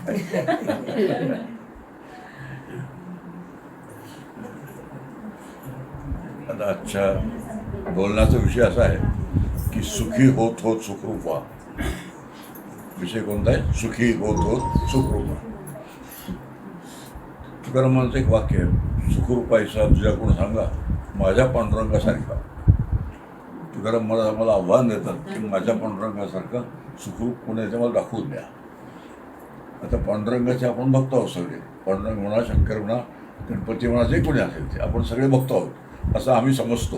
आता आजच्या बोलण्याचा विषय असा आहे की सुखी होत होत सुखरूप व्हा. विषय कोणता आहे? सुखी होत होत सुखरूप व्हा. तुकारामांचं एक वाक्य आहे, सुखरूपायचा तुझ्या कोण सांगा माझ्या पांडुरंगासारखा. तुकाराम मला आव्हान देतात की माझ्या पांडुरंगासारखा सुखरूप कोण आहे ते मला दाखवून द्या. आता पांडुरंगाचे आपण भक्त आहोत सगळे. पांडुरंग म्हणा, शंकर म्हणा, गणपती म्हणा, जे कोणी असेल ते आपण सगळे भक्त आहोत असं आम्ही समजतो.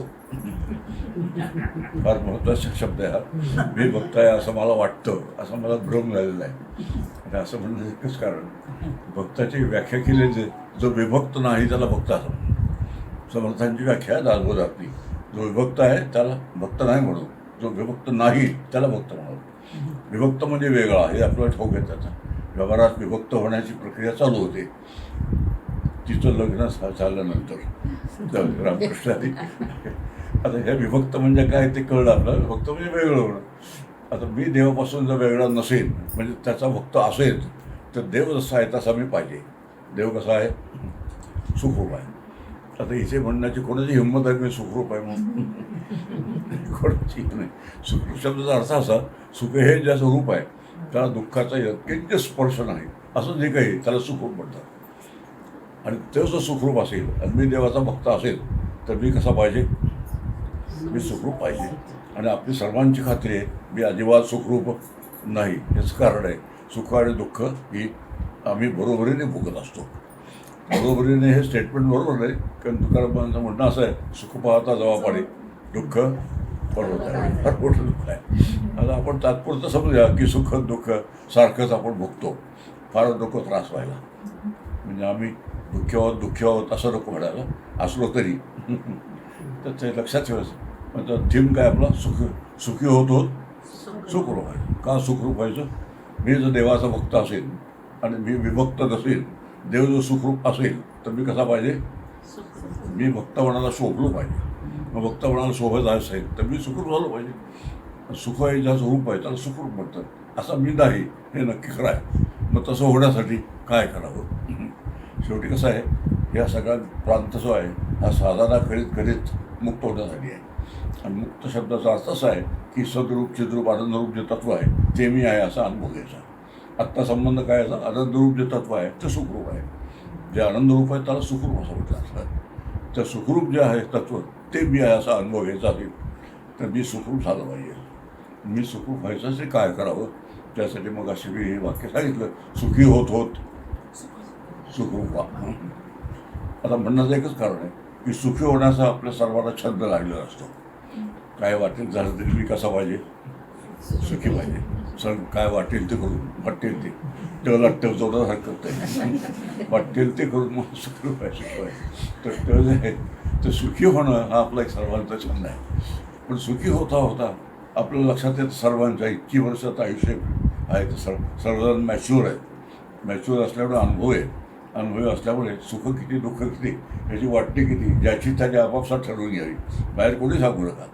फार महत्त्वाचा शब्द आहे हा. मी भक्त आहे असं मला वाटतं, असं मला भ्रम झालेला आहे. आणि असं म्हणण्याचं एकच कारण, भक्ताची व्याख्या केली जो विभक्त नाही त्याला भक्त असं. समर्थांची व्याख्या दासबोधातली, जो विभक्त आहे त्याला भक्त नाही म्हणू, जो विभक्त नाही त्याला भक्त म्हणू. विभक्त म्हणजे वेगळा, हे आपल्याला ठाऊक आहे. त्याचा व्यवहारात विभक्त होण्याची प्रक्रिया चालू होते. तिचं लग्न झाल्यानंतर रामकृष्णाने आता हे विभक्त म्हणजे काय ते कळलं आपल्याला. विभक्त म्हणजे वेगळं होणं. आता मी देवापासून जर वेगळा नसेल, म्हणजे त्याचा भक्त असेल, तर देव जसा आहे तसा मी पाहिजे. देव कसा आहे? सुखरूप आहे. आता इथे म्हणण्याची कोणाची हिंमत आहे मी सुखरूप आहे म्हणून? कोणाची नाही. सुखरूप शब्दाचा अर्थ असा, सुख हे ज्याचं रूप आहे त्याला दुःखाचा यत्किंच स्पर्श नाही, असं जे काही त्याला सुखरूप म्हणतात. आणि तो जर सुखरूप असेल आणि मी देवाचा भक्त असेल तर मी कसा पाहिजे? मी सुखरूप पाहिजे. आणि आपली सर्वांची खात्री आहे मी अजिबात सुखरूप नाही. हेच कारण आहे, सुख आणि दुःख ही आम्ही बरोबरीने भोगत असतो. बरोबरीने हे स्टेटमेंट बरोबर नाही, कारण तुकारामांचं म्हणणं असं आहे, सुख पाहता जवा पाडे, दुःख परवत आहे. फार मोठं दुःख आहे. आता आपण तात्पुरतं समजूया की सुख दुःख सारखंच आपण भोगतो. फार नको त्रास व्हायला. म्हणजे आम्ही दुःखी आहोत असं नको म्हणायला. असलो तरी तर ते लक्षात ठेवायचं. म्हणजे थीम काय आपला? सुखी होत होत सुखरूप आहे. का सुखरूप व्हायचं? मी जर देवाचा भक्त असेल आणि मी विभक्त नसेल, देव जर सुखरूप असेल तर मी कसा पाहिजे? मी भक्त म्हणाला शोभलो पाहिजे. मग भक्त म्हणाला शोभत असेल तर मी सुखरूप झालो पाहिजे. सुख हे ज्याचं रूप आहे त्याला सुखरूप म्हणतात. असं मी नाही हे नक्की खरं आहे. मग तसं होण्यासाठी काय करावं? शेवटी कसं आहे, या सगळ्या प्रांत जो आहे हा साधना करीत करीत मुक्त होण्यासाठी आहे. आणि मुक्त शब्दाचा अर्थ असा आहे की सद्रूप चिद्रूप आनंदरूप जे तत्व आहे ते मी आहे असा अनुभव घ्यायचा. आत्ता संबंध काय याचा? आनंदरूप जे तत्व आहे ते सुखरूप आहे. जे आनंदरूप आहे त्याला सुखरूप असं म्हटलं असतं. तर सुखरूप जे आहे तत्व ते मी आहे असा अनुभव घ्यायचा असेल तर मी सुखरूप झालं पाहिजे. मी सुखरूप व्हायचं असेल काय करावं? त्यासाठी मग असे मी हे वाक्य सांगितलं, सुखी होत होत सुखरूप व्हा. आता म्हणण्याचं एकच कारण आहे की सुखी होण्याचा आपल्या सर्वांना छंद लागलेला असतो. काय वाटेल झालं तरी मी कसा पाहिजे? सुखी पाहिजे. सर काय वाटेल ते करून, वाटेल ते तेवढा टेवचवण्यास हरकत नाही. वाटेल ते करून मग सुखरूप आहे. सुखी आहे तर ते जे आहे तर सुखी होणं हा आपला एक सर्वांचा छंद आहे. पण सुखी होता होता आपल्या लक्षात येतं सर्वांच्या 21 वर्षाचं आयुष्य आहे तर सर्वजण मॅच्युअर आहेत. मॅच्युअर असल्यामुळे अनुभवी असल्यामुळे सुख किती दुःख किती ह्याची वाटणी किती ज्याची त्याची आपापसात ठरवून घ्यावी. बाहेर कोणी सांगू नका.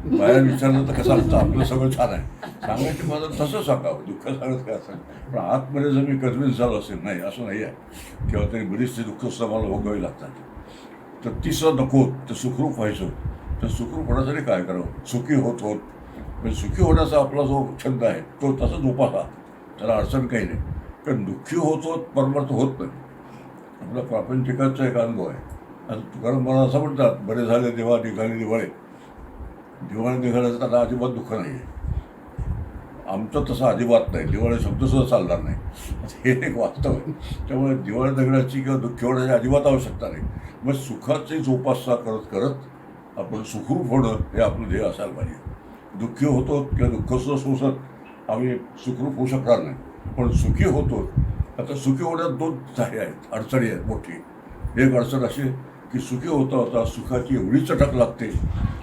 बाहेर विचारलं तर कसं असतं आपलं सगळं छान आहे सांगायची मला तसं सांगावं. दुःख सांगत काय असं, पण आतमध्ये जर मी कन्व्हिन्स झालो असेल नाही असं नाही आहे किंवा तरी बरीचशी दुःखसुद्धा मला भोगावी लागतात. तर तिसरं नको तर सुखरूप व्हायचं. तर सुखरूप होण्यासाठी काय करावं? सुखी होत होत म्हणजे सुखी होण्याचा आपला जो छंद आहे तो तसा जोपासा, त्याला अडचण काही नाही. कारण दुःखी होत होत परमार्थ होत नाही. आपला प्रापंचिकाचा एक अनुभव आहे. आता तुकाराम मला असं म्हणतात, बरे झाले देवा निघाले दिवाळे. दिवाळे निघाल्याचं त्याला अजिबात दुःख नाही आहे. आमचं तसं अजिबात नाही. दिवाळी शब्दसुद्धा चालणार नाही. हे एक वास्तव आहे. त्यामुळे दिवाळी निघण्याची किंवा दुःखी होण्याची अजिबात आवश्यकता नाही. मग सुखाची जोपासना करत करत आपण सुखरूप होणं हे आपलं ध्येय असायला पाहिजे. दुःखी होतो किंवा दुःखसुद्धा सोसत आम्ही सुखरूप होऊ शकणार नाही. पण सुखी होतो. आता सुखी होण्यात 2 हे आहेत, अडचणी आहेत मोठी. एक अडचण अशी की सुखी होता होता सुखाची एवढी चटक लागते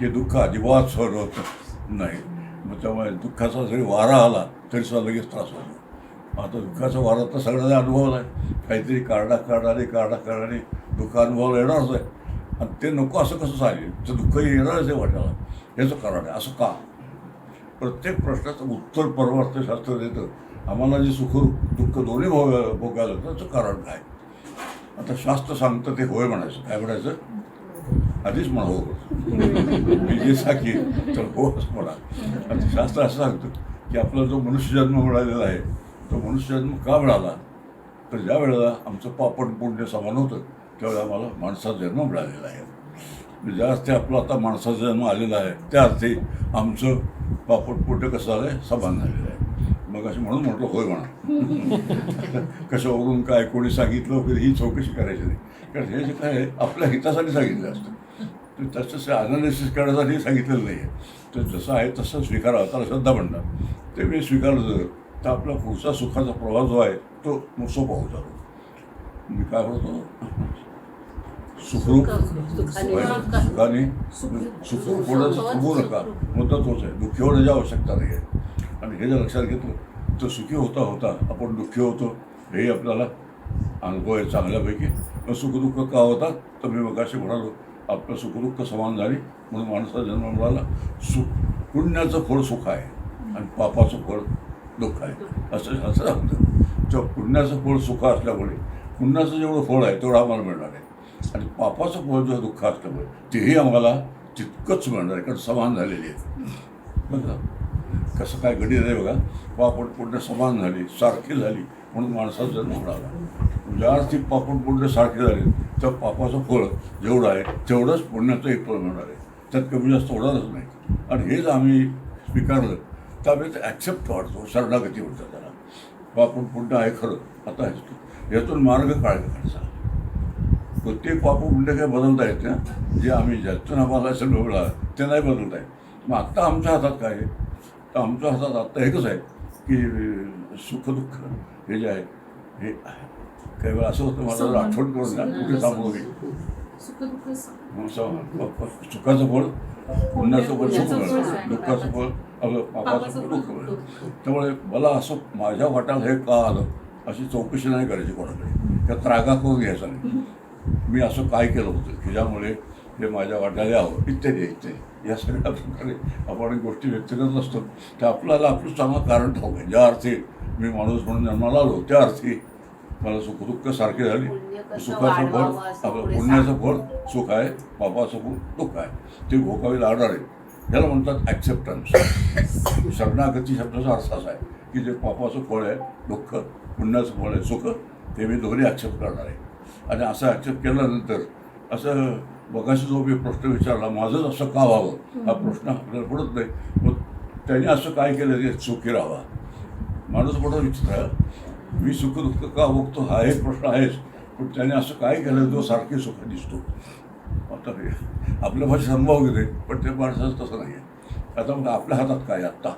की दुःख अजिबात सहन होत नाही. मग त्यामुळे दुःखाचा जरी वारा आला तरी सुद्धा लगेच त्रास होतो. आता दुःखाचा वारा तर सगळ्यांना अनुभवला आहे. काहीतरी कारणाने दुःख अनुभवाला येणारच आहे. आणि ते नको असं कसं सांगेल तर दुःख येणारच आहे वाटायला. याचं कारण आहे. असं का? प्रत्येक प्रश्नाचं उत्तर परमार्थशास्त्र देतं. आम्हाला जे सुख दुःख दोन्ही भोगायला त्याचं कारण काय. आता शास्त्र सांगतं ते होय म्हणायचं. काय म्हणायचं? आधीच म्हणा हो. मी जे सांगेन तर हो असं म्हणा. आता शास्त्र असं सांगतं की आपला जो मनुष्यजन्म मिळालेला आहे तो मनुष्यजन्म का मिळाला, तर ज्या वेळेला आमचं पापण पुण्य समान होतं त्यावेळेला आम्हाला माणसाचा जन्म मिळालेला आहे. ज्या अर्थी आपला आता माणसाचा जन्म आलेला आहे त्या अर्थी आमचं पापण पुण्य कसं झालं आहे, समान झालेलं आहे. मग असं म्हणून म्हटलं होय म्हणा. कशावरून काय कोणी सांगितलं वगैरे ही चौकशी करायची नाही. कारण हे जे काय आहे आपल्या हितासाठी सांगितलं असतं. तर तसं अनालिसिस करण्यासाठी सांगितलेलं नाही आहे. तर जसं आहे तसं स्वीकारावं, त्याला श्रद्धा म्हणतात. ते मी स्वीकारलं तर आपला पुढचा सुखाचा प्रवास जो आहे तो सोपा होत जातो. मी काय म्हणतो, सुखरूप सुखाने सुखरूप होण्याचं थांबू नका. मुद्दा तोच आहे. दुःखी होण्याची आवश्यकता नाही आहे. आणि हे जर लक्षात घेतलं तर सुखी होता होता आपण दुःखी होतो हेही आपल्याला अनुभव आहे चांगल्यापैकी. पण सुखदुःख का होतात तर मी मगाशी म्हणालो आपलं सुखदुःख समान झाली म्हणून माणसाचा जन्म मिळाला. पुण्याचं फळ सुख आहे आणि पापाचं फळ दुःख आहे असं शास्त्र सांगतं. तर पुण्याचं फळ सुख असल्यामुळे पुण्याचं जेवढं फळ आहे तेवढं आम्हाला मिळणार आहे आणि पापाचं फळ जेव्हा दुःख असल्यामुळे तेही आम्हाला तितकंच मिळणार आहे, कारण समान झालेली आहे. बघा कसं काय गणित आहे बघा. पापण पुण्य समान झाली, सारखी झाली म्हणून माणसाचा जन्म मिळाला. ज्या अर्थी पापण पुण्य सारखी झाली तर पापाचं फळ जेवढं आहे तेवढंच पुण्याचं एक फळ मिळणार आहे. त्यात कमी जास्त होणारच नाही. आणि हेच आम्ही स्वीकारलं त्यावेळेस ॲक्सेप्ट वाढतो, शरणागती म्हणतात त्याला. पापण पुण्य आहे खरं. आता यातून मार्ग काढायचा. प्रत्येक पाप पुण्य काही बदलता येत ना, जे आम्ही ज्यातून आम्हाला असेल मिळाला ते नाही बदलता येत. मग आत्ता आमच्या हातात काय आहे, तर आमच्या हातात आत्ता एकच आहे की सुखदुःख हे जे आहे हे काही वेळा असं होतं मला आठवण करून द्या कुठे थांबलो मी. सुखाचं फळ पुण्याचं फळ सुख मिळतं, दुःखाचं फळ आपलं पापाचं फळ दुःख मिळतं. त्यामुळे मला असं माझ्या वाट्याला हे का आलं अशी चौकशी नाही करायची कोणाकडे, त्या त्रागा करून घ्यायचा नाही. मी असं काय केलं होतं की ज्यामुळे हे माझ्या वाट्याला यावं इत्यादी इत्यादी या सगळ्या प्रकारे आपण गोष्टी व्यक्त करत असतो. तर आपल्याला आपलं चांगलं कारण ठाऊक आहे. ज्या अर्थी मी माणूस म्हणून जन्माला आलो त्या अर्थी मला सुखदुःख सारखे झाले. सुखाचं फळ आपलं पुण्याचं फळ सुख आहे, पापाचं फळ दुःख आहे. ते भोगावे लागणार आहे. याला म्हणतात ॲक्सेप्टन्स. शरणागती शब्दाचा अर्थ असा आहे की जे पापाचं फळ आहे दुःख, पुण्याचं फळ आहे सुख, ते मी दोन्ही ॲक्सेप्ट करणार आहे. आणि असं ॲक्सेप्ट केल्यानंतर असं बघाशी जो मी प्रश्न विचारला माझंच असं का व्हावं हा प्रश्न आपल्याला पडत नाही. मग त्याने असं काय केलं की सुखी राहावा. माणूस मोठा विचित्र, मी सुखदुःख का भोगतो हा एक प्रश्न आहेच, पण त्याने असं काय केलं जो सारखी सुख दिसतो. आता आपल्या भाषेत अनुभव घेते पण ते माणसाचं तसं नाही आहे. आता मग आपल्या हातात काय आत्ता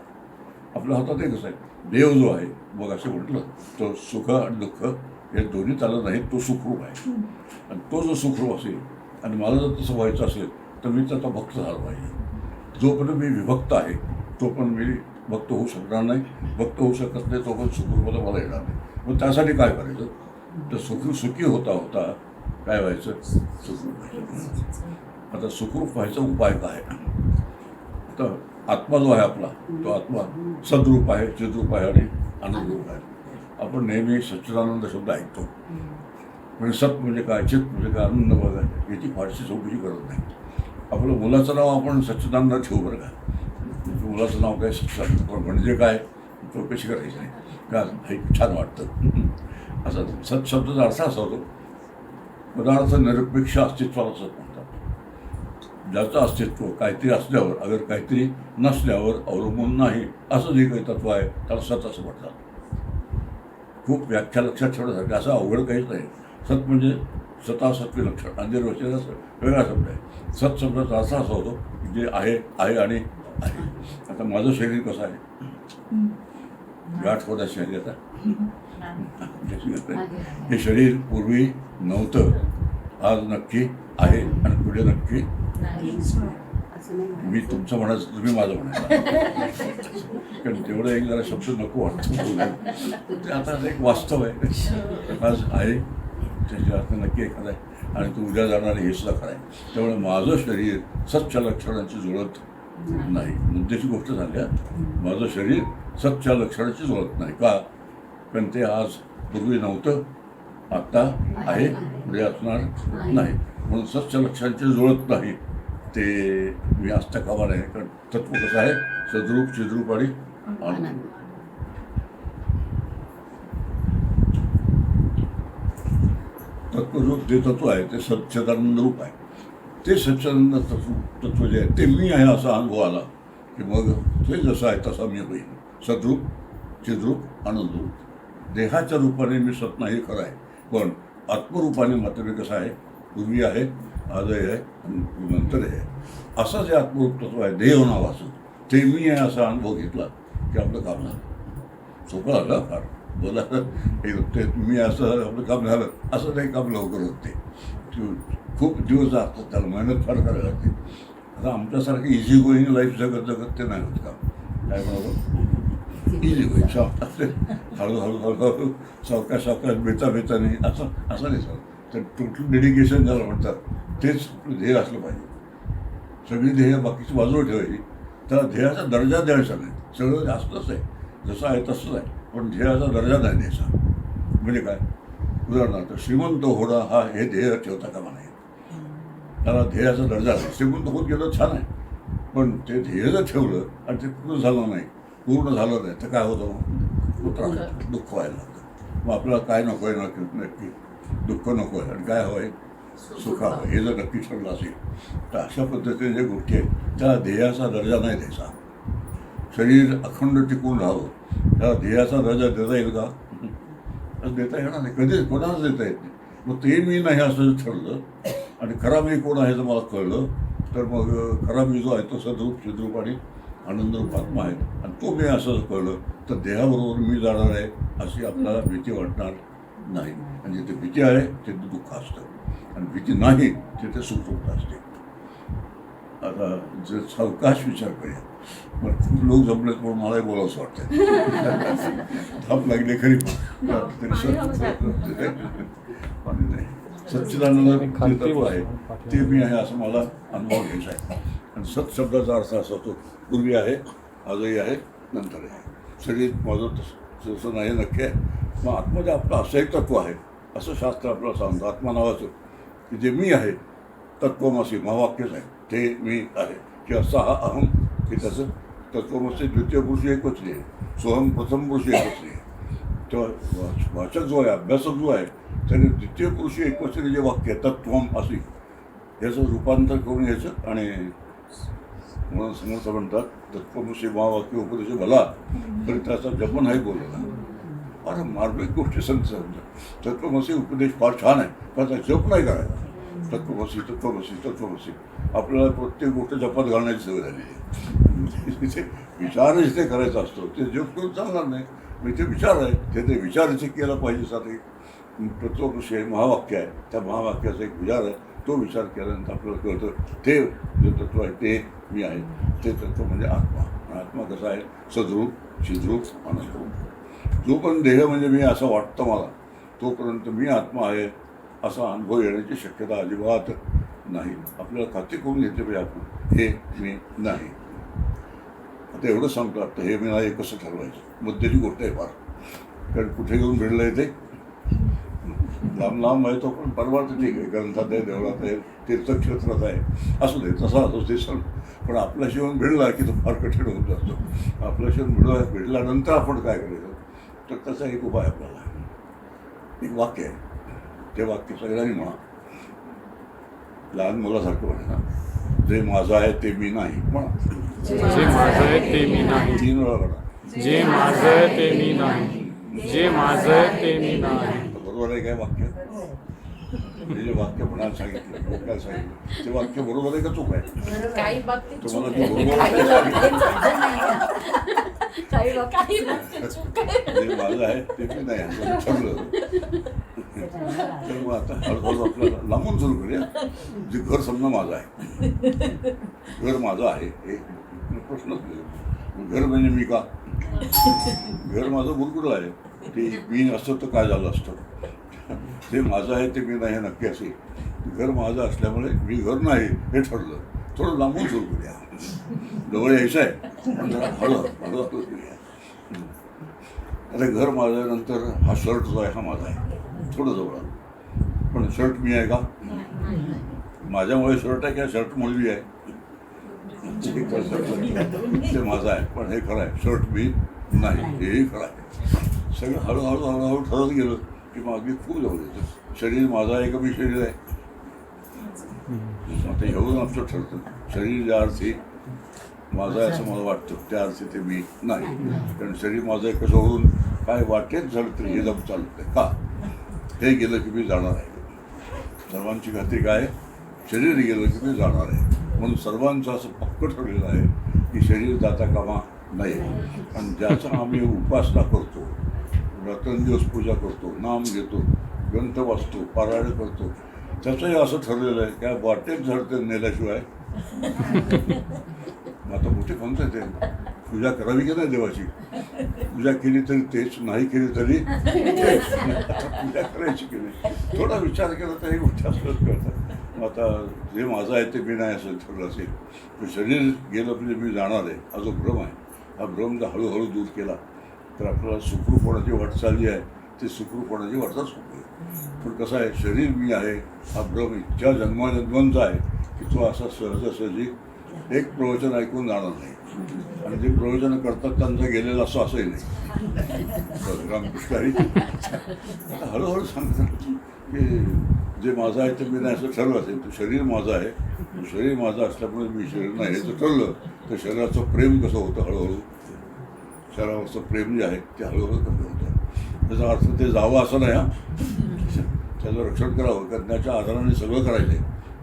आपल्या हातात एकच आहे. देव जो आहे मग असं म्हटलं तो सुख आणि दुःख हे दोन्ही चालत नाहीत. तो सुखरूप आहे आणि तो जो सुखरूप असेल आणि मला जर तसं व्हायचं असेल तर मी त्याचा भक्त झाला पाहिजे. जोपर्यंत मी विभक्त आहे तोपर्यंत मी भक्त होऊ शकणार नाही. भक्त होऊ शकत नाही तोपर्यंत सुखरूपाला मला येणार नाही. मग त्यासाठी काय करायचं तर सुखी होता होता काय व्हायचं सुखरूप व्हायचं. आता सुखरूप व्हायचा उपाय काय. आता आत्मा जो आहे आपला तो आत्मा सद्रूप आहे, चिद्रूप आहे आणि आनंदरूप आहे. आपण नेहमी सच्चिदानंद शब्द ऐकतो. म्हणजे सत म्हणजे काय, चित म्हणजे काय, आनंद बघा याची फारशी चौकशी करत नाही. आपलं मुलाचं नाव आपण सच्चिदानंद ठेवू बरं का. मुलाचं नाव काय सच्चिदानंद, पण म्हणजे काय चौकशी करायची नाही का हे छान वाटतं. असा सत शब्दाचा अर्थ असा होतो पदार्थ निरपेक्ष अस्तित्वाला सत म्हणतात. ज्याचं अस्तित्व काहीतरी असल्यावर अगर काहीतरी नसल्यावर अवलंबून नाही असं जे काही तत्व आहे त्याला सत असं म्हणतात. खूप व्याख्या लक्षात ठेवण्यासारखं असं अवघड काहीच नाही. सत म्हणजे सत्य लक्षण अंधेर वचनाचा वेगळा शब्द आहे. सत शब्दाचा अर्थ असा होतो जे आहे आहे आणि आहे. आता माझं शरीर कसं आहे गाठ होता शरीर. आता हे शरीर पूर्वी नव्हतं, आज नक्की आहे आणि पुढे नक्की. मी तुमचं म्हणायचं तुम्ही माझं म्हणायचं कारण तेवढं एक जरा शब्द नको वाटतो. ते आता एक वास्तव आहे. आज आहे त्याच्या अर्थ नक्की एखादा आहे आणि तू उद्या जाणार हे सुद्धा खरं आहे. त्यामुळे माझं शरीर सच्च लक्षणांची जुळत नाही. मुद्द्याची गोष्ट झाल्या, माझं शरीर सतच्या लक्षणाची जुळत नाही. का? कारण ते आज पूर्वी नव्हतं, आत्ता आहे, पुढे असणार नाही. म्हणून सतच्या लक्षणाची जुळत नाही. ते मी असता कामा नाही. कारण तत्व कसं आहे, सद्रूप, चिद्रूप आणि आनंद. तत्वरूप जे तत्व आहे ते सच्चिदानंद रूप आहे. ते सच्चिदानंद तत्व जे आहे ते मी आहे असा अनुभव आला की मग ते जसं आहे तसा मी होईल. सद्रूप, चिद्रूप, आनंदरूप. देहाच्या रूपाने मी सत नाही, खरं आहे. पण आत्मरूपाने मात्र मी कसं आहे, पूर्वी आहे, आजही आहे आणि नंतर आहे. असं जे आत्मरूप तत्व आहे, देह नावाचं, ते मी आहे असा अनुभव घेतला की आपलं काम झालं. सोपं झालं फार. बोला ते मी असं आपलं काम झालं असं नाही काम लवकर होते. खूप दिवस जातात, त्याला मेहनत फार करायला लागते. आता आमच्यासारखं इझी गोईंग लाईफ जगत जगत ते नाही होत काम. काय म्हणावं, इझी गोईंग हळूहळू हळूहळू सावकाश सावकाश बेताने असं नाही सर. तर टोटल डेडिकेशन ज्याला म्हणतात तेच ध्येय असलं पाहिजे. सगळी ध्येय बाकीची बाजूला ठेवायची. त्याला ध्येयाचा दर्जा द्यायचा नाही. सगळं जास्तच आहे, जसं आहे तसंच आहे, पण ध्येयाचा दर्जा नाही द्यायचा. म्हणजे काय, उदाहरणार्थ श्रीमंत होणं हा हे ध्येय ठेवता कामा नाही. त्याला ध्येयाचा दर्जा नाही. श्रीमंत होत गेलं छान आहे, पण ते ध्येय जर ठेवलं आणि ते पूर्ण झालं नाही तर काय होतं, मग त्रास, दुःख व्हायला लागतं. मग आपल्याला काय नको आहे, नक्की दुःख नको आहे आणि काय हवं आहे, सुख हवं. हे जर नक्की ठरलं असेल तर अशा पद्धतीने ज्या गोष्टी आहेत त्याला ध्येयाचा दर्जा नाही द्यायचा. शरीर अखंड टिकून राहावं, त्याला ध्येयाचा दर्जा देता येईल का? देता येणार नाही, कधीच कोणालाच देता येत नाही. मग ते मी नाही असं ठरलं आणि खरा मी कोण आहे जर मला कळलं तर मग खरा मी जो आहे तो सद्रूप, चिद्रूप आणि आनंदरूप आत्मा आहे. आणि तो मी असं कळलं तर देहाबरोबर मी जाणार आहे अशी आपल्याला भीती वाटणार नाही. आणि जिथे भीती आहे तिथे दुःख असतं आणि भीती नाही तिथे सुखरूप असते. आता जर सावकाश विचार करूया. पण खूप लोक जमलेत म्हणून मलाही बोलावंसं वाटतं. थाप लागली खरी, पण नाही. सच्चिदानंद तत्व आहे ते मी आहे असं मला अनुभव घ्यायचा आहे. आणि सत शब्दाचा अर्थ असा होतो, पूर्वी आहे, आजही आहे, नंतर आहे. शरीर माझं तसं नाही नक्की आहे. मग आत्मध्ये आपलं असं एक तत्व आहे असं शास्त्र आपल्याला सांगतं. आत्मा नावाचं की जे मी आहे, तत्वमसी महावाक्यच आहे, ते मी आहे. की असा हा अहम, की त्याचं तत्वमसी द्वितीय पुरुष एकवचनी आहे, सोहम प्रथम पुरुष एकवचनी आहे. तेव्हा वाचक जो आहे, अभ्यासक जो आहे, त्याने द्वितीय पुरुष एकवचनी जे वाक्य आहे तत्वम असी, याचं रूपांतर करून यायचं. आणि म्हणून समर्थ म्हणतात तत्वमसी महावाक्य उपदेश भला तरी त्याचा जप नाही बोलला. फार मार्मिक गोष्टी सांगतात. तत्वमसी उपदेश फार छान आहे, पण त्याचा जप नाही करायचा. तत्वमसी तत्वमसी तत्वमसी आपल्याला प्रत्येक गोष्ट जपात घालण्याची सवय झालेली आहे. तिथे विचार जिथे करायचा असतो ते जप करून चालणार नाही. म्हणजे ते विचार आहे, ते विचार जिथे केला पाहिजे. साठी तत्वमसी आहे, महावाक्य आहे, त्या महावाक्याचा एक विचार आहे. तो विचार केल्यानंतर आपल्याला कळतं ते जे तत्व आहे ते मी आहे. ते तत्व म्हणजे आत्मा. आत्मा कसा आहे, सद्रूप, चिद्रूप, आनंदरूप. जो पण देह म्हणजे मी असं वाटतं मला, तोपर्यंत मी आत्मा आहे असा अनुभव येण्याची शक्यता अजिबात नाही. आपल्याला खात्री करून घेतली पाहिजे आपण, हे मी नाही. आता एवढं सांगतो, आता हे मी नाही कसं ठरवायचं, मुद्द्याची गोष्ट आहे फार. कारण कुठे घेऊन भिडलं आहे ते लांब आहे, तो पण परवार्थ ठीक आहे, ग्रंथात आहे, देवळात आहे, तीर्थक्षेत्रात आहे, असू दे, तसा असो ते सण. पण आपल्याशी येऊन भिडला की तो फार कठीण होत असतो. आपल्याशी येऊन भिडल्यानंतर आपण काय करायचं, तर त्याचा एक उपाय आपल्याला, एक वाक्य आहे. ते वाक्य सगळ्यांनी म्हणा, लहान मुलासारखं म्हणा, जे माझं आहे ते मी नाही म्हणा. जे माझं आहे ते मी नाही. 3 वेळा म्हणा. जे माझं आहे ते मी नाही. जे माझं आहे ते मी नाही. बरोबर आहे काय वाक्य? हे जे वाक्य म्हणायला सांगितलं, बोकायला सांगितलं, ते वाक्य बरोबर आहे का चूक आहे? काही बाबतीत तुम्हाला चूक ते आहे. बरोबर काही आहे? बाबतीत चूक आहे. जे माझं आहे ते मी नाही असं ठरलं. तर मग आता हळूहळू आपल्याला लांबून सुरू करूया. जे घर समजा माझं आहे, घर माझं आहे हे प्रश्नच नाही. घर म्हणजे मी का? घर माझं गुरगुर आहे. ते मी असतं तर काय झालं असतं. ते माझं आहे ते मी नाही नक्की असेल. घर माझं असल्यामुळे मी घर नाही हे ठरलं. थोडं लांबून सुरू करूया, जवळ यायचं आहे पण जरा हळूहळू करूया. आता घर माझ्यानंतर हा शर्ट जो आहे हा माझा आहे, थोडं जवळ आलं. पण शर्ट मी आहे का? माझ्यामुळे शर्ट आहे किंवा शर्टमुळे मी आहे? ते माझं आहे, पण हे खरं आहे, शर्ट मी नाही, हेही खरं आहे. सगळं हळूहळू हळूहळू ठरत गेलं की मग अगदी खूप जवळ येतं. शरीर माझं आहे का मी शरीर आहे? आता एवढं आमचं ठरतं. शरीर ज्या अर्थी माझं आहे असं मला वाटतं त्या अर्थी ते मी नाही. कारण शरीर माझं आहे कसं होऊन काय वाटेत झालं तरी हे जम चालतं का? हे गेलं की मी जाणार आहे. सर्वांची खात्री काय? शरीर गेलं की मी जाणार आहे. म्हणून सर्वांचं असं पक्क ठरलेलं आहे की शरीर जाता कामा नाही. आणि ज्याचा आम्ही उपासना करतो, रात्रंदिवस पूजा करतो, नाम घेतो, ग्रंथ वाचतो, पारायण करतो, त्याचंही असं ठरलेलं आहे काय वाटेत झडते नेल्याशिवाय. आता मोठे म्हणतात ते पूजा करावी की नाही देवाची? पूजा केली तरी तेच, नाही केली तरी पूजा करायची की नाही? थोडा विचार केला तर हे गोष्टी असंच करतात. मग आता जे माझं आहे ते मी नाही असं ठरलं असेल, पण शरीर गेलं म्हणजे मी जाणार आहे हा जो भ्रम आहे, हा भ्रम जर हळूहळू दूर केला तर आपल्याला सुखरूप होण्याची वाटचाल जी आहे ती सुखरूप होण्याची वाटचाल सुखरूप आहे. पण कसं आहे, शरीर मी आहे हा भ्रम इतक्या जन्माजन्मांचा आहे की तो असा सहजासहजी एक प्रवचन ऐकून जाणार नाही. आणि जे प्रवचन करतात त्यांचं गेलेलं असंही नाही. रामकृष्ण हरी आता हळूहळू सांगतात की जे माझं आहे ते मी नाही असं ठरलं असेल. तर शरीर माझं आहे, शरीर माझं असल्यामुळे मी शरीर नाही हे जर ठरलं तर शरीराचं प्रेम कसं होतं हळूहळू, शरीरावरचं प्रेम जे आहे ते हळूहळू कमी होतं. त्याचा अर्थ ते जावं असं नाही. त्याचं रक्षण करावं, करण्याच्या आधाराने सगळं करायचं आहे.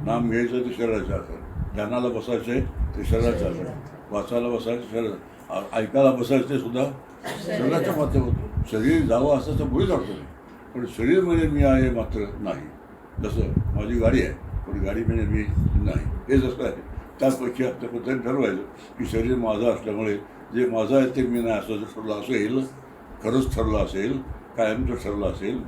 नाम घ्यायचं ते शरीराच्या आधार, ध्यानाला बसायचे ते शरीराच्या आधार, वाचायला बसायचं शरीर, ऐकायला बसायचं ते सुद्धा शरीराच्या माध्यमातून. शरीर जावं असं तर मुळी जातो नाही, पण शरीर म्हणजे मी आहे मात्र नाही. जसं माझी गाडी आहे पण गाडी म्हणजे मी नाही, हे जसं आहे त्यापैकी त्या पद्धतीने ठरवायचं की शरीर माझं असल्यामुळे जे माझं आहे ते मी नाही असं जर ठरलं असेल, खरंच ठरलं असेल, कायमचं ठरलं असेल.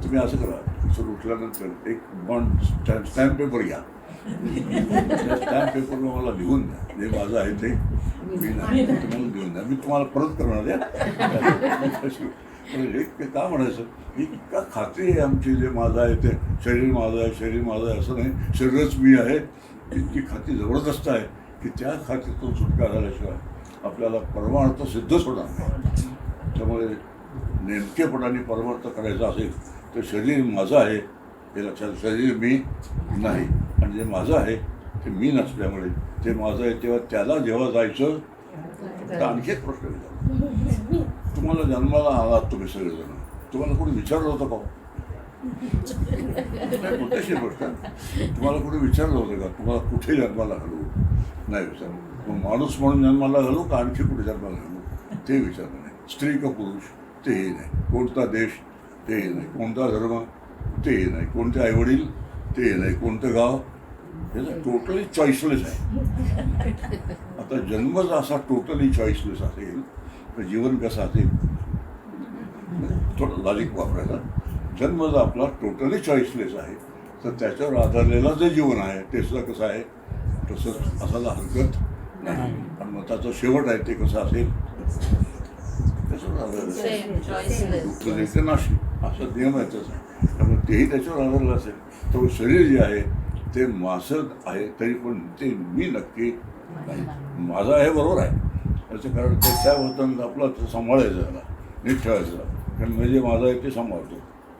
तुम्ही असं करा, सर उठल्यानंतर एक बॉन्ड स्टॅम्प पेपर घ्या, त्या स्टॅम्प पेपर मला लिहून द्या, जे माझं आहे ते मी नाही तुम्हाला लिहून द्या, मी तुम्हाला परत करणार द्या. हे का म्हणायचं, इतका खात्री आहे आमची जे माझं आहे ते शरीर माझं आहे, शरीर माझं आहे असं नाही, शरीरच मी आहे. इतकी खात्री जबरदस्त आहे की त्या खात्रीतून सुटका झाल्याशिवाय आपल्याला परमार्थ सिद्धच होणार नाही. त्यामुळे नेमकेपणाने परमार्थ करायचा असेल तर शरीर माझं आहे हे लक्षात, शरीर मी नाही. आणि जे माझं आहे ते मी नसल्यामुळे ते माझं आहे तेव्हा त्याला जेव्हा जायचं तर आणखी एक प्रश्न विचारला. तुम्हाला जन्माला आलात तुम्ही सगळेजण, तुम्हाला कोणी विचारलं होतं का? कुठेशी गोष्ट तुम्हाला कोणी विचारलं होतं का तुम्हाला कुठे जन्माला घालू? नाही विचारलं. मग माणूस म्हणून जन्माला घालू का आणखी कुठे जन्माला घालू ते विचारलं नाही. स्त्री का पुरुष तेही नाही, कोणता देश तेही नाही, कोणता धर्म तेही नाही, कोणते आईवडील तेही नाही, कोणतं गाव, हे टोटली चॉईसलेस आहे. आता जन्मच असा टोटली चॉईसलेस असेल तर जीवन कसं असेल? थोडं लॉजिक वापरायचा. जन्म जर आपला टोटली चॉईसलेस आहे तर त्याच्यावर आधारलेलं जे जीवन आहे ते सुद्धा कसं आहे तसंच असायला हरकत नाही. आणि मग त्याचं शेवट आहे ते कसं असेल त्याच्यावर आधारलेलं ते नाशी असा नियम आहे त्याचा. त्यामुळे तेही त्याच्यावर आधारलेलं असेल. तर शरीर जे आहे ते माझं आहे तरी पण ते मी नक्की नाही. माझं आहे बरोबर आहे त्याचं कारण त्या वतन आपलं सांभाळायचं त्याला नीट ठेवायचं. कारण म्हणजे माझं आहे ते सांभाळतो,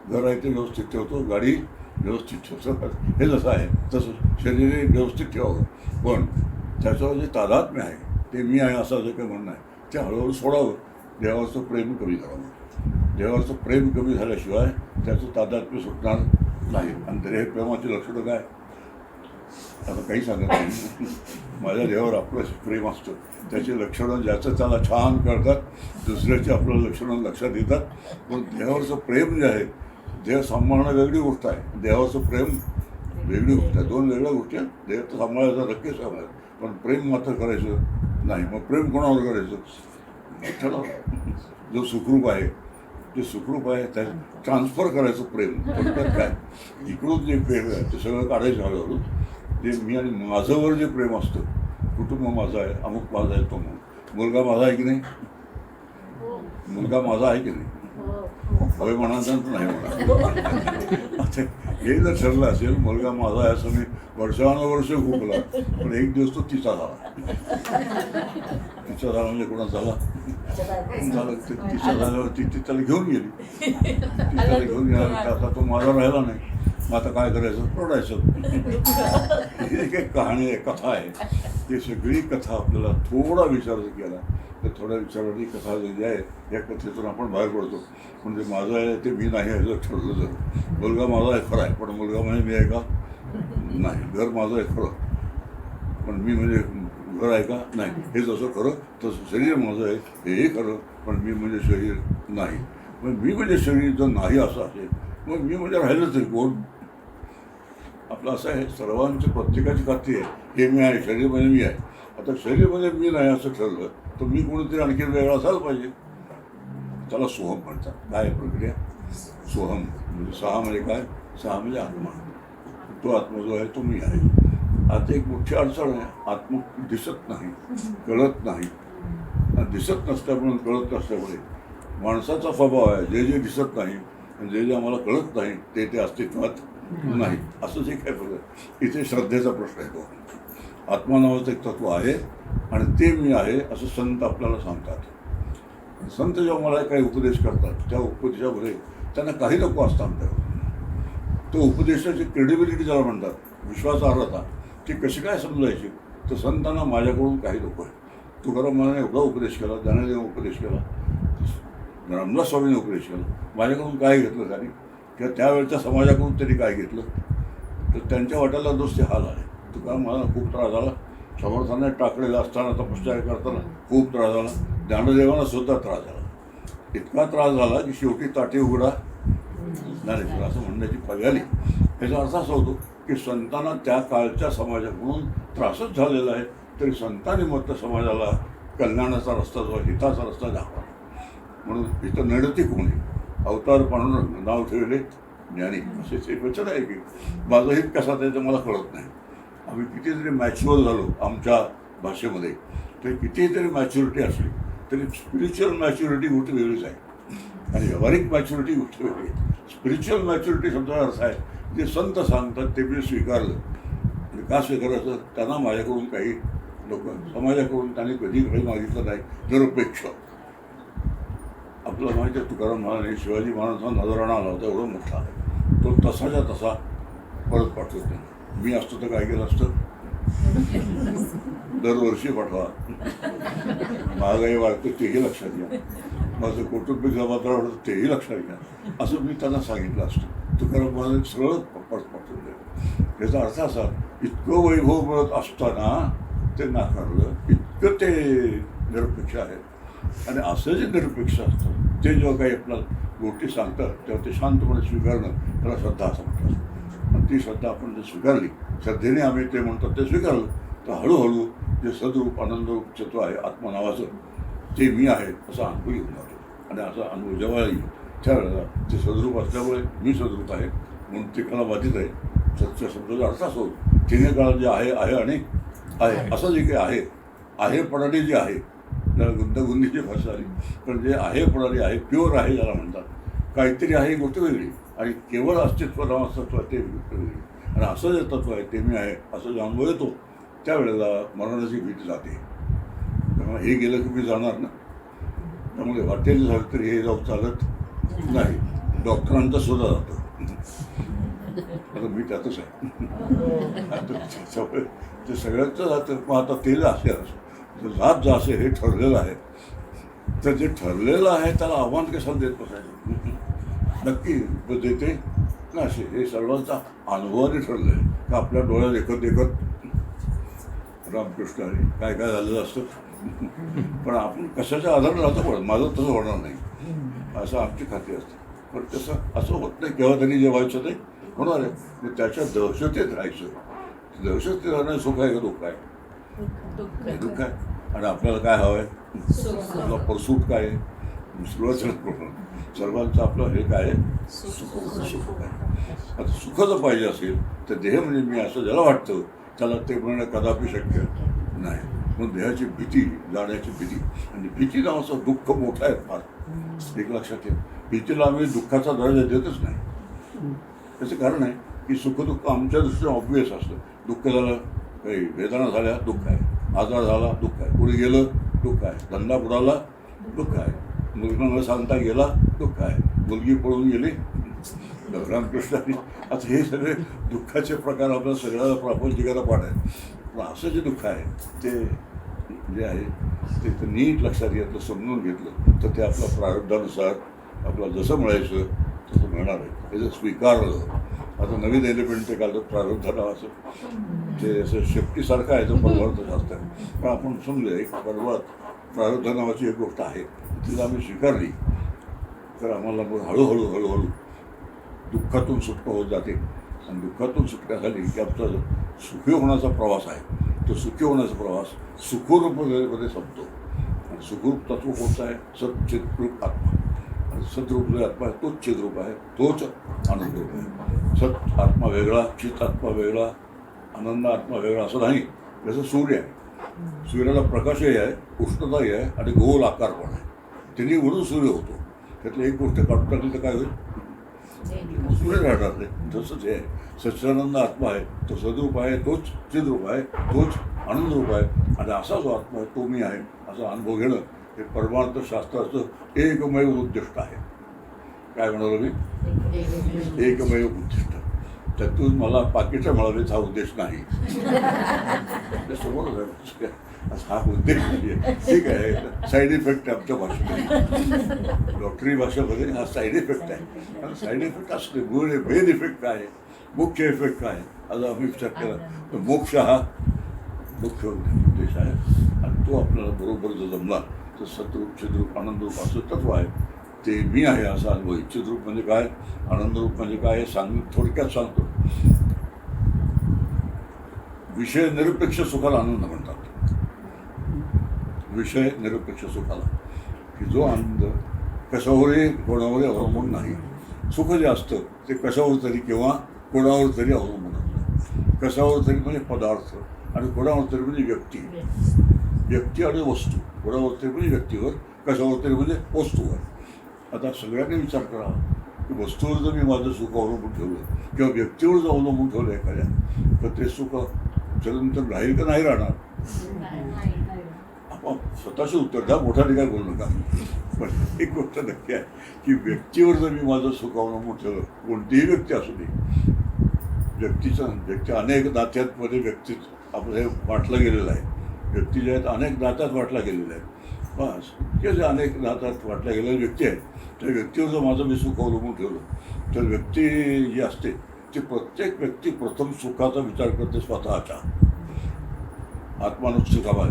घर आहे ते व्यवस्थित ठेवतो, गाडी व्यवस्थित ठेवतो. हे जसं आहे तसं शरीर व्यवस्थित ठेवावं. पण त्याच्यावर जे तादात्म्य आहे ते मी आहे असं जे काही म्हणणं आहे ते हळूहळू सोडावं. देवाचं प्रेम कमी करावं. देवाचं प्रेम कमी झाल्याशिवाय त्याचं तादात्म्य सुटणार नाही. आणि तरी हे प्रेमाची लक्षणं काय? आता काही सांगत नाही. माझ्या देवावर आपलं प्रेम असतं, त्याची लक्षणं ज्याचं त्याला छान कळतात, दुसऱ्याची आपलं लक्षणं लक्षात येतात. पण देवावरचं प्रेम जे आहे, देव सांभाळणं वेगळी गोष्ट आहे, देवाचं प्रेम वेगळी गोष्ट आहे. दोन वेगळ्या गोष्टी आहेत. देव तर सांभाळायचा नक्कीच सांभाळायचं, पण प्रेम मात्र करायचं नाही. मग प्रेम कोणावर करायचं? ठरव. जो सुखरूप आहे जे सुखरूप आहे त्या ट्रान्सफर करायचं प्रेम. थोडक्यात काय, इकडून जे प्रेम आहे ते सगळं काढायचं हळूहळू जे मी आणि माझंवर जे प्रेम असतं, कुटुंब माझं आहे, अमुक माझा आहे, तो मुलगा माझा आहे की नाही, मुलगा माझा आहे की नाही, होय म्हणायचं नाही म्हणा. आता हे जर ठरलं असेल मुलगा माझा आहे असं मी वर्षानुवर्ष भोगला, पण एक दिवस तो तिचा झाला. तिचा झाला म्हणजे कोणाचा झाला, तिचा झाल्यावरती ती त्याला घेऊन गेली. ती त्याला घेऊन गेल्यानंतर आता तो माझा राहिला नाही. मग आता काय करायचं, रडायचं. ही जी काही कहाणी आहे, कथा आहे, ती सगळी कथा आपल्याला थोडा विचार केला तर थोड्या विचाराने कथा जी आहे या कथेतून आपण बाहेर पडतो. म्हणजे माझं आहे ते मी नाही आहे जर ठरलं, जर मुलगा माझा आहे खरं आहे पण मुलगा म्हणजे मी आहे का नाही, घर माझं आहे खरं पण मी म्हणजे घर आहे का नाही, हे जसं खरं तसं शरीर माझं आहे हेही खरं पण मी म्हणजे शरीर नाही. मग मी म्हणजे शरीर जर नाही असं असेल मग मी म्हणजे राहिलंच तरी कोण. आपलं असं आहे, सर्वांची प्रत्येकाची खात्री आहे हे मी आहे, शरीर म्हणजे मी आहे. आता शरीर म्हणजे मी नाही असं ठरलं तर मी कोणीतरी आणखी वेगळा असायला पाहिजे. त्याला सोहम म्हणतात. काय प्रक्रिया, सोहम म्हणजे सहा म्हणजे काय, सहा म्हणजे आत्मा. तो आत्मा जो आहे तो मी आहे. आता एक मोठी अडचण आहे, आत्मा दिसत नाही, कळत नाही. दिसत नसल्यामुळे कळत नसल्यामुळे माणसाचा स्वभाव आहे जे जे दिसत नाही आणि जे जे आम्हाला कळत नाही ते ते अस्तित्वात नाही असं जे काय बघत. इथे श्रद्धेचा प्रश्न आहे. तो आत्मा नावाचं एक तत्व आहे आणि ते मी आहे असं संत आपल्याला सांगतात. संत जेव्हा मला काही उपदेश करतात त्या उपदेशामध्ये त्यांना काही नको असतात. तो उपदेशाची क्रेडिबिलिटी ज्याला म्हणतात, विश्वासार्हता, ती कशी काय समजायची तर संतांना माझ्याकडून काही नको आहे. तुकाराम महाराजांनी एवढा उपदेश केला, ज्ञानदेव उपदेश केला, रामदास स्वामींनी उपदेश केला, माझ्याकडून काय घेतलं त्यांनी किंवा त्यावेळच्या समाजाकडून त्यांनी काय घेतलं तर त्यांच्या वाट्याला नुसते हाल आले. तुकाराम महाराजांना खूप त्रास झाला, समर्थांना टाकलेला असताना तपश्चर्या करताना खूप त्रास झाला, ज्ञानदेवांना सुद्धा त्रास झाला. इतका त्रास झाला की शेवटी ताटी उघडा ज्ञानेश्वर असं म्हणण्याची पाळी आली. याचा अर्थ असा होतो की संतांना त्या काळच्या समाजाकडून त्रासच झालेला आहे तरी संतांनी मग समाजाला कल्याणाचा रस्ता जो हिताचा रस्ता दाखवा. म्हणून इथं नडती कोणी अवतार पांडुरंग नाव ठेवले ज्ञानी असे ते वचन आहे की माझं हित कसा त्याचं मला कळत नाही. आम्ही कितीतरी मॅच्युअर झालो आमच्या भाषेमध्ये, तरी कितीतरी मॅच्युरिटी असली तरी स्पिरिच्युअल मॅच्युरिटी गोष्ट वेगळीच आहे आणि व्यावहारिक मॅच्युरिटी गोष्ट वेगळी आहे. स्पिरिच्युअल मॅच्युरिटी शब्दाचा अर्थ आहे जे संत सांगतात ते मी स्वीकारलं. आणि का स्वीकारायचं, त्यांना माझ्याकडून काही लोक समाजाकडून त्यांनी कधी काही मागितलं नाही निरपेक्ष. आपल्याला माहिती आहे तुकाराम महाराजांनी शिवाजी महाराजांचा नजराणा आला होता एवढा मोठा, तो तसाच्या तसा परत पाठवत नाही. मी असतो तर काय केलं असतं, दरवर्षी पाठवा, महागाई वाढते तेही लक्षात घ्या, माझं कौटुंबिक जबाबदार वाढतं तेही लक्षात घ्या, असं मी त्यांना सांगितलं असतं. तुकाराम महाराज सरळ परत पाठवून द्या. याचा अर्थ असा, इतकं वैभव मिळत असताना ते नाकारलं, इतकं ते निरपेक्ष आहेत. आणि असं जे निरपेक्ष असतं ते जेव्हा काही आपल्याला गोष्टी सांगतात तेव्हा ते शांतपणे स्वीकारणं त्याला श्रद्धा असं म्हणतात. आणि ती श्रद्धा आपण जर स्वीकारली, श्रद्धेने आम्ही ते म्हणतात ते स्वीकारलं तर हळूहळू जे सद्रूप आनंदरूप तत्व आहे आत्मा नावाचं ते मी आहे असा अनुभव येऊन जातो. आणि असा अनुभव जेव्हा येईल त्यावेळेला ते सद्रूप असल्यामुळे मी सद्रूप आहे म्हणून ते काळा बाधित आहे. सत्य शब्दाचा अर्थ असो तिने काळ जे आहे आहे आणि आहे असं जे काही आहे पडाणे जे आहे त्याला गुंतागुंतीची भाषा आली, पण जे आहे पडाणे आहे प्युअर आहे ज्याला म्हणतात, काहीतरी आहे ही गोष्ट वेगळी आणि केवळ अस्तित्व नावाचं तत्व आहे ते वेगळी. आणि असं जे तत्व आहे ते मी आहे असं जे अनुभव येतो त्यावेळेला मरणाची भीती जाते. त्यामुळे हे गेलं की मी जाणार ना, त्यामुळे वाटेल झालं तरी हे जाऊ चालत नाही. डॉक्टरांचं सुद्धा जातं, आता मी त्यातच आहे. आता त्याच्यामुळे ते सगळ्यांचं जातं. मग आता ते असे जात जा असे हे ठरलेलं आहे, तर जे ठरलेलं आहे त्याला आव्हान कशाला देत बसायचं. नक्की देते ना असे हे सर्वांचा अनुभवाने ठरलं आहे का आपल्या डोळ्यात देखत देखत रामकृष्ण आणि काय काय झालेलं असतं. पण आपण कशाच्या आधाराने राहतो पण माझं तसं होणार नाही असं आमची खात्री असते. पण तसं असं होत नाही. केव्हा त्यांनी जे व्हायचं ते होणार आहे. मग त्याच्या दहशतीत राहायचं. दहशतीत राहणं सुख आहे का दुःख आहे? दुःख आहे. आणि आपल्याला काय हवं आहे, आपला परसूट काय आहे, सर्वांचं आपलं हे काय आहे, सुख आहे. आता सुख जर पाहिजे असेल तर देह म्हणजे मी असं ज्याला वाटतं त्याला ते म्हणणं कदापि शक्य नाही. म्हणून देहाची भीती, जाण्याची भीती, आणि भीती नावाचं दुःख मोठं आहे फार. एक लक्षात घ्या, भीतीला आम्ही दुःखाचा दर्जा देतच नाही. त्याचं कारण आहे की सुखदुःख आमच्या दृष्टीने ऑब्वियस असतं. दुःख झालं, काही वेदना झाल्या, दुःख आहे. आजार झाला, दुःख आहे. पुढे गेलं, दुःख आहे. धंदा बुडाला, दुःख आहे. मुलगा न सांगता गेला, दुःख आहे. मुलगी पळून गेली, रामकृष्णाने. आता हे सगळे दुःखाचे प्रकार आपल्या सगळ्याला प्रापंचिकाला पाठ आहे. पण असं जे दुःख आहे ते जे आहे ते नीट लक्षात घेतलं, समजून घेतलं तर ते आपल्या प्रारब्धानुसार आपल्याला जसं मिळायचं तसं मिळणार आहे. हे जर स्वीकारलं. आता नवीन एलिमेंट ते काढलं प्रारब्ध नावाचं, ते असं शेपटीसारखं आहे, तर परमार्थशास्त्र आहे. पण आपण समजूया एक प्रारब्ध नावाची एक गोष्ट आहे, तिला आम्ही स्वीकारली तर आम्हाला मग हळूहळू दुःखातून सुटका होत जाते. आणि दुःखातून सुटका झाली की आमचा सुखी होण्याचा प्रवास आहे, तो सुखी होण्याचा प्रवास सुखरूपमध्ये संपतो. आणि सुखरूप तत्व कोणतं आहे? सच्चिद्रूप आत्मा. आणि सद्रूप जो आत्मा आहे तोच चिद्रूप आहे, तोच आनंदरूप आहे. सत आत्मा वेगळा, चित आत्मा वेगळा, आनंद आत्मा वेगळा असं नाही. जसं सूर्य आहे, सूर्याला प्रकाशही आहे, उष्णताही आहे, आणि गोल आकार पण आहे. तिन्ही म्हणून सूर्य होतो. त्यातली एक गोष्ट काढून टाकली तर काय होईल? सूर्य राहणार नाही. तसंच हे आहे. सच्चिदानंद आत्मा आहे, तो सद्रूप आहे, तोच चिद्रूप आहे, तोच आनंदरूप आहे. आणि असा जो आत्मा आहे तो मी आहे असा अनुभव घेणं हे परमार्थशास्त्राचं एकमेव उद्दिष्ट आहे. काय म्हणालो मी? एकमेव उद्दिष्ट. त्यातून मला पाकिटं मिळालीच हा उद्देश नाही. समोर हा उद्देश नाही आहे. ठीक आहे, साईड इफेक्ट आहे आमच्या भाषेमध्ये, डॉक्टरी भाषेमध्ये हा साईड इफेक्ट आहे. आणि साईड इफेक्ट असते, मूळ मेन इफेक्ट काय आहे, मुख्य इफेक्ट काय आहे, आता आम्ही विचार केला तर मोक्ष हा मुख्य उद्देश आहे. आणि तो आपल्याला बरोबर जर जमला तर सद्रूप, चिद्रूप, आनंदरूप असं तत्व आहे, ते मी आहे असा अनुभव. चिद्रूप म्हणजे काय, आनंदरूप म्हणजे काय हे थोडक्यात सांगतो. विषय निरपेक्ष सुखाला आनंद म्हणतात. विषय निरपेक्ष सुखाला, की जो आनंद कशावरही कोणावरही अवलंबून नाही. सुख जे असतं ते कशावर तरी किंवा कोणावर तरी अवलंबून असतं. कशावर तरी म्हणजे पदार्थ, आणि कोणावर तरी म्हणजे व्यक्ती आणि वस्तू. कोणावर तरी म्हणजे व्यक्तीवर, कशावर तरी म्हणजे वस्तूवर. आता सगळ्यांनी विचार करा की वस्तूवर जर मी माझं सुख अवलंबून ठेवलं किंवा व्यक्तीवर जर अवलंबून ठेवलं एखाद्या, तर ते सुख चिरंतन राहील का नाही राहणार? आपण स्वतःशी उत्तर द्या, मोठ्या ठिकाणी बोलू नका. पण एक गोष्ट नक्की आहे की व्यक्तीवर जर मी माझं सुख अवलंबून ठेवलं, कोणतीही व्यक्ती असू दे, व्यक्ती अनेक नात्यांमध्ये व्यक्ती आपलं हे वाटलं गेलेलं आहे. व्यक्ती जे आहेत अनेक नात्यात वाटल्या गेलेल्या आहेत. बस इतके जे अनेक नात्यात वाटल्या गेलेल्या व्यक्ती आहेत, त्या व्यक्तीवर जर माझं मी सुख अवलंबून ठेवलं तर व्यक्ती जी असते ती प्रत्येक व्यक्ती प्रथम सुखाचा विचार करते स्वतःच्या. आत्मानुच सुखावा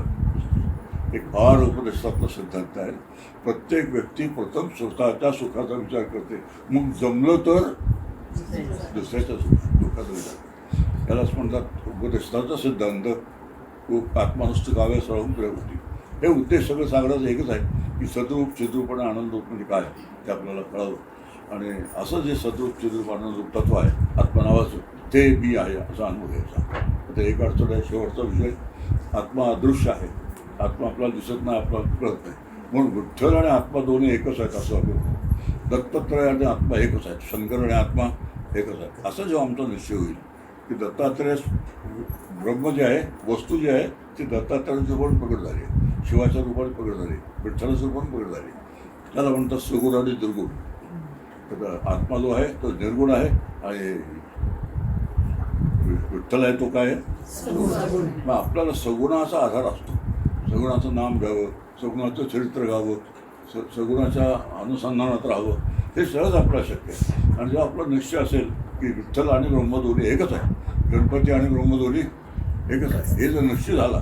एक फार उपदेशातला सिद्धांत आहे. प्रत्येक व्यक्ती प्रथम स्वतःच्या सुखाचा विचार करते, मग जमलं तर दुसऱ्याच्या दुःखाचा विचार करते. यालाच म्हणतात उपदेशाचा सिद्धांत. आत्मानुच सुखावे सळून प्रवृत्ती. हे उद्देश सगळं सांगण्याचं एकच आहे की सद्रूप, चिद्रूप आणि आनंदरूप म्हणजे काय ते आपल्याला कळावं. आणि असं जे सद्रूप, चिद्रूप, आनंदरूप तत्व आहे आत्मा नावाचं, ते मी आहे असा अनुभव घ्यायचा. आता एक अडचण आहे, शेवटचा विषय, आत्मा अदृश्य आहे. आत्मा आपल्याला दिसत नाही, आपल्याला कळत नाही. म्हणून विठ्ठल आणि आत्मा दोन्ही एकच आहेत असं आपण. दत्तात्रय आणि आत्मा एकच आहेत, शंकर आणि आत्मा एकच आहेत. असं जेव्हा आमचा निश्चय होईल की दत्तात्रय ब्रह्म जे आहे, वस्तू जी आहे ती दत्तात्रयाच्या रूपाने प्रकट झाली, शिवाच्या रूपाने प्रकट झाली, विठ्ठलाच्या रूपाने प्रकट झाली. त्याला म्हणतात सगुण आणि दुर्गुण. तर आत्मा जो आहे तो निर्गुण आहे आणि विठ्ठल आहे तो काय आहे? मग आपल्याला सगुणाचा आधार असतो. सगुणाचं नाम घ्यावं, सगुणाचं चरित्र घ्यावं, सगुणाच्या अनुसंधानात राहावं, हे सहज आपल्याला शक्य आहे. आणि जेव्हा आपला निश्चय असेल की विठ्ठल आणि ब्रह्म दोन्ही एकच आहे, गणपती आणि ब्रह्म दोन्ही एकच आहे, हे जर निश्चय झाला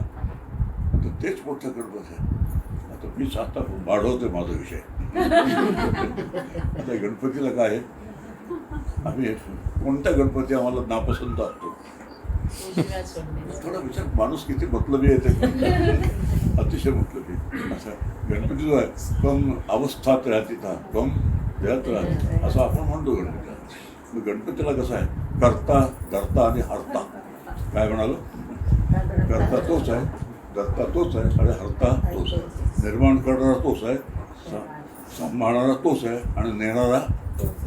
तर तेच मोठं गणपती आहे. आता मीच आता वाढवते माझा विषय. आता गणपतीला काय आहे, आम्ही कोणता गणपती आम्हाला नापसंत असतो. थोडा विचार, माणूस किती मतलबी आहे ते, अतिशय मतलबी. असं गणपती जो आहे कम अवस्थात राहते, कम देहात राहते असं आपण म्हणतो गणपतीला. गणपतीला कसं आहे, करता, धरता आणि हरता. काय म्हणालो, करता तोच आहे, दत्ता तोच आहे आणि हरता तोच आहे. निर्माण करणारा तोच आहे, सांभाळणारा तोच आहे आणि नेणारा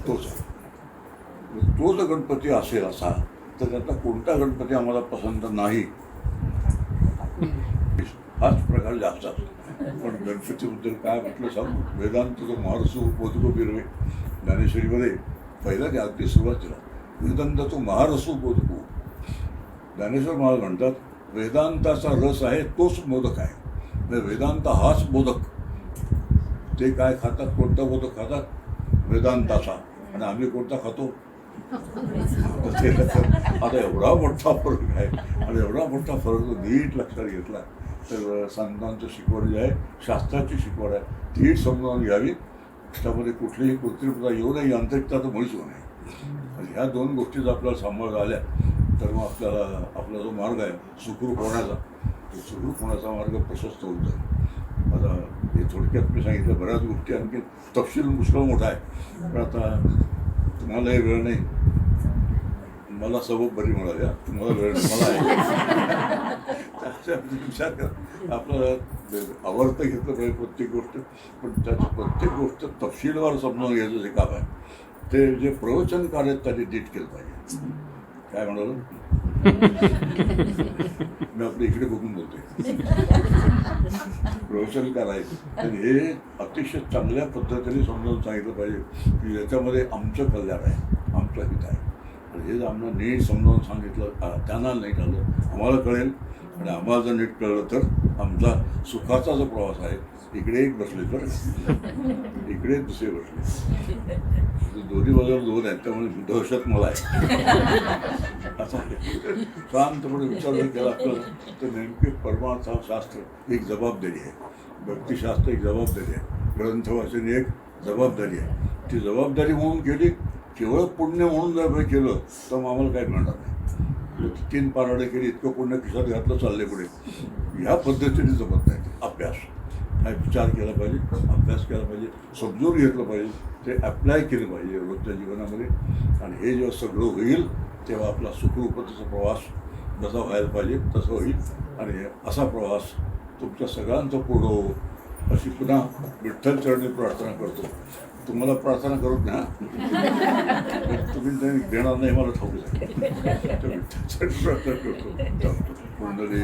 तोच आहे. तो जर गणपती असेल असा तर त्यातला कोणता गणपती आम्हाला पसंत नाही हाच प्रकार जास्त असतो. पण गणपतीबद्दल काय म्हटलं सांगू, वेदांत जो महारसू बोधको बिरवे ज्ञानेश्वरीमध्ये पहिला ते अगदी सुरुवातीला वेदांत तो महारसू बोधको. ज्ञानेश्वर महाराज म्हणतात वेदांताचा रस आहे तोच मोदक आहे. म्हणजे वेदांत हाच मोदक. ते काय खातात, कोणता मोदक खातात, वेदांताचा, आणि आम्ही कोणता खातो. आता एवढा मोठा फरक आहे आणि एवढा मोठा फरक जो नीट लक्षात घेतला तर संतांचं शिकवण जी आहे, शास्त्राची शिकवण आहे, ती नीट समजावून घ्यावी. त्यामध्ये कुठलीही कृत्रिमता येऊ नये, यांत्रिकता तर मुळीच होऊ नये. आणि ह्या दोन गोष्टी जर आपल्याला सांभाळ झाल्या तर मग आपल्याला आपला जो मार्ग आहे सुखरूप होण्याचा, तो सुखरूप होण्याचा मार्ग प्रशस्त होऊन जाईल. आता हे थोडक्यात मी सांगितलं, बऱ्याच गोष्टी आणखी तपशील पुष्कळ मोठा आहे, पण आता तुम्हालाही वेळ नाही, मला सबब बरी मिळाली, तुम्हाला वेळ नाही, मला आहे. विचार करा, आपलं आवडतं घेतलं पाहिजे प्रत्येक गोष्ट, पण त्याची प्रत्येक गोष्ट तपशीलवार समजावून घ्यायचं जे काम आहे ते जे प्रवचनकार आहेत त्यांनी नीट केलं पाहिजे. काय म्हणाल, मी आपल्या इकडे बघून बोलतोय, प्रवचनकार आहेत त्यांनी हे अतिशय चांगल्या पद्धतीने समजावून सांगितलं पाहिजे की याच्यामध्ये आमचं कल्याण आहे, आमचं हित आहे. आणि हे जर आम्हाला नीट समजावून सांगितलं, त्यांना नाही कळलं, आम्हाला कळेल. आणि आम्हाला जर नीट कळलं तर आमचा सुखाचा जो प्रवास आहे, इकडे एक बसले तर इकडे दुसरे बसले, दोन्ही बाजूला दोन आहेत, त्यामुळे दहशत मला आहे. असा शांतपणे विचार केला आपल्याला तर नेमके परमार्थ शास्त्र एक जबाबदारी आहे, भक्तिशास्त्र एक जबाबदारी आहे, ग्रंथ वाचन एक जबाबदारी आहे. ती जबाबदारी म्हणून केली, केवळ पुण्य म्हणून जर केलं तर मग आम्हाला काय मिळणार नाही. 3 पाराडे केली, इतकं पुण्य खिशात घातलं, चालले पुढे. ह्या पद्धतीने जमत नाही. अभ्यास हा विचार केला पाहिजे, अभ्यास केला पाहिजे, समजून घेतलं पाहिजे, ते अप्लाय केलं पाहिजे रोजच्या जीवनामध्ये. आणि हे जेव्हा सगळं होईल तेव्हा आपला सुखरूपतेचा प्रवास जसा व्हायला पाहिजे तसं होईल. आणि असा प्रवास तुमच्या सगळ्यांचा पूर्ण हो अशी पुन्हा विठ्ठल चरणी प्रार्थना करतो. तुम्हाला प्रार्थना करून घ्या, तुम्ही देणार नाही मला ठाऊक आहे, विठ्ठल चरणी प्रार्थना करतो. मंडळी